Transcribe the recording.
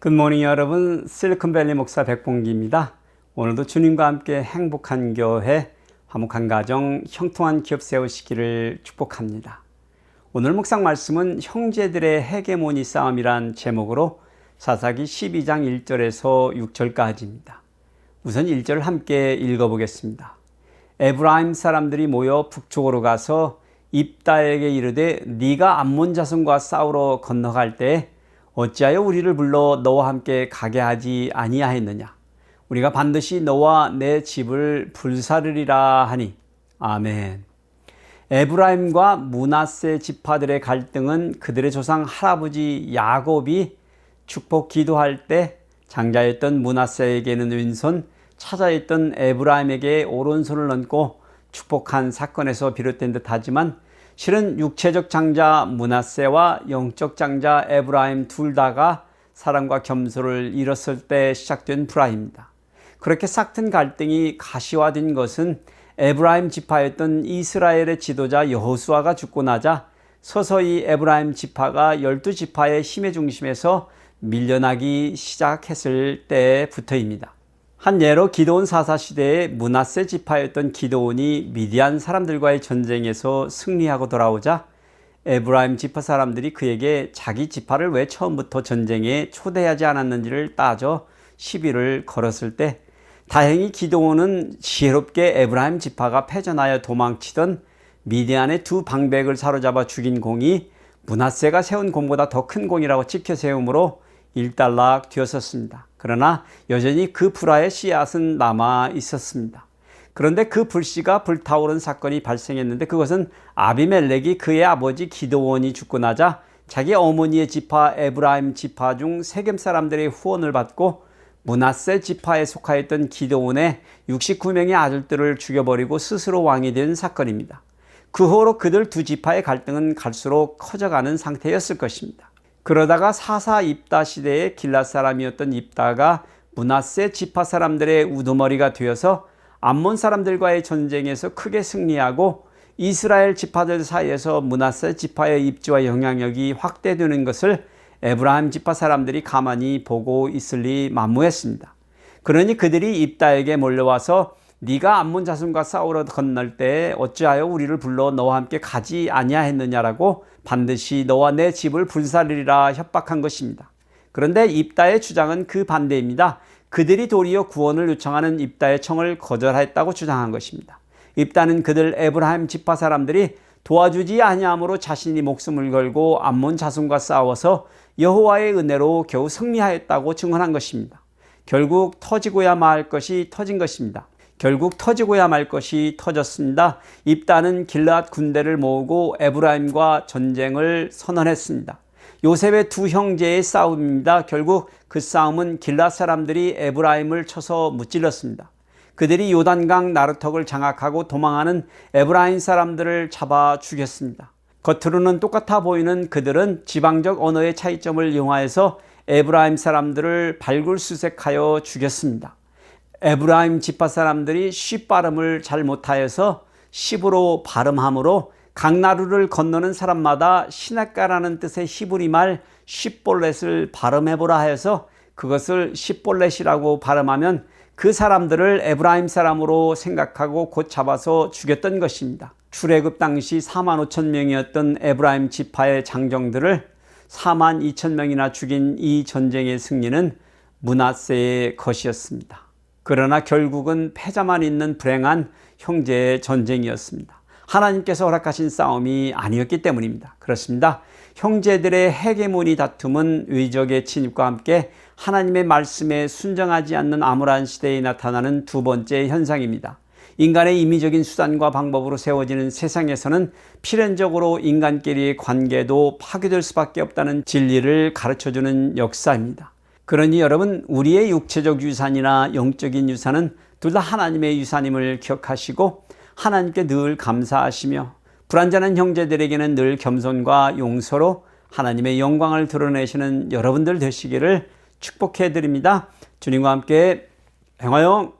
굿모닝 여러분, 실리콘밸리 목사 백봉기입니다. 오늘도 주님과 함께 행복한 교회, 화목한 가정, 형통한 기업 세우시기를 축복합니다. 오늘 묵상 말씀은 형제들의 헤게모니 싸움이란 제목으로 사사기 12장 1절에서 6절까지입니다. 우선 1절을 함께 읽어보겠습니다. 에브라임 사람들이 모여 북쪽으로 가서 입다에게 이르되 네가 암몬 자손과 싸우러 건너갈 때에 어찌하여 우리를 불러 너와 함께 가게 하지 아니하였느냐? 우리가 반드시 너와 내 집을 불사르리라 하니. 아멘. 에브라임과 므낫세 지파들의 갈등은 그들의 조상 할아버지 야곱이 축복 기도할 때 장자였던 므낫세에게는 왼손, 차자였던 에브라임에게 오른손을 얹고 축복한 사건에서 비롯된 듯하지만 실은 육체적 장자 므낫세와 영적 장자 에브라임 둘 다가 사랑과 겸손을 잃었을 때 시작된 불화입니다. 그렇게 싹튼 갈등이 가시화된 것은 에브라임 지파였던 이스라엘의 지도자 여호수아가 죽고 나자 서서히 에브라임 지파가 12지파의 힘의 중심에서 밀려나기 시작했을 때부터입니다. 한 예로 기드온 사사시대에 므낫세 지파였던 기드온이 미디안 사람들과의 전쟁에서 승리하고 돌아오자 에브라임 지파 사람들이 그에게 자기 지파를 왜 처음부터 전쟁에 초대하지 않았는지를 따져 시비를 걸었을 때 다행히 기드온은 지혜롭게 에브라임 지파가 패전하여 도망치던 미디안의 두 방백을 사로잡아 죽인 공이 므낫세가 세운 공보다 더 큰 공이라고 찍혀 세우므로 일단락 되었었습니다. 그러나 여전히 그 불화의 씨앗은 남아 있었습니다. 그런데 그 불씨가 불타오른 사건이 발생했는데 그것은 아비멜렉이 그의 아버지 기드온이 죽고 나자 자기 어머니의 지파 에브라임 지파 중 세겜 사람들의 후원을 받고 므낫세 지파에 속하였던 기드온의 69명의 아들들을 죽여버리고 스스로 왕이 된 사건입니다. 그 후로 그들 두 지파의 갈등은 갈수록 커져가는 상태였을 것입니다. 그러다가 사사 입다 시대의 길랏 사람이었던 입다가 므낫세 지파 사람들의 우두머리가 되어서 암몬 사람들과의 전쟁에서 크게 승리하고 이스라엘 지파들 사이에서 므낫세 지파의 입지와 영향력이 확대되는 것을 에브라임 지파 사람들이 가만히 보고 있을 리 만무했습니다. 그러니 그들이 입다에게 몰려와서 네가 암몬 자손과 싸우러 건널 때 어찌하여 우리를 불러 너와 함께 가지 아니하였느냐라고 반드시 너와 내 집을 불사르리라 협박한 것입니다. 그런데 입다의 주장은 그 반대입니다. 그들이 도리어 구원을 요청하는 입다의 청을 거절했다고 주장한 것입니다. 입다는 그들 에브라임 지파 사람들이 도와주지 아니함으로 자신이 목숨을 걸고 암몬 자손과 싸워서 여호와의 은혜로 겨우 승리하였다고 증언한 것입니다. 결국 터지고야 말 것이 터진 것입니다. 결국 터지고야 말 것이 터졌습니다. 입다는 길앗 군대를 모으고 에브라임과 전쟁을 선언했습니다. 요셉의 두 형제의 싸움입니다. 결국 그 싸움은 길앗 사람들이 에브라임을 쳐서 무찔렀습니다. 그들이 요단강 나루턱을 장악하고 도망하는 에브라임 사람들을 잡아 죽였습니다. 겉으로는 똑같아 보이는 그들은 지방적 언어의 차이점을 이용하여서 에브라임 사람들을 발굴수색하여 죽였습니다. 에브라임 지파 사람들이 쉽 발음을 잘 못하여서 십으로 발음하므로 강나루를 건너는 사람마다 시냇가라는 뜻의 히브리 말 십볼렛을 발음해보라 하여서 그것을 십볼렛이라고 발음하면 그 사람들을 에브라임 사람으로 생각하고 곧 잡아서 죽였던 것입니다. 출애굽 당시 4만 5천 명이었던 에브라임 지파의 장정들을 4만 2천 명이나 죽인 이 전쟁의 승리는 므낫세의 것이었습니다. 그러나 결국은 패자만 있는 불행한 형제의 전쟁이었습니다. 하나님께서 허락하신 싸움이 아니었기 때문입니다. 그렇습니다. 형제들의 헤게모니 다툼은 외적의 침입과 함께 하나님의 말씀에 순정하지 않는 암울한 시대에 나타나는 두 번째 현상입니다. 인간의 임의적인 수단과 방법으로 세워지는 세상에서는 필연적으로 인간끼리의 관계도 파괴될 수밖에 없다는 진리를 가르쳐주는 역사입니다. 그러니 여러분, 우리의 육체적 유산이나 영적인 유산은 둘 다 하나님의 유산임을 기억하시고 하나님께 늘 감사하시며 불완전한 형제들에게는 늘 겸손과 용서로 하나님의 영광을 드러내시는 여러분들 되시기를 축복해 드립니다. 주님과 함께 행하영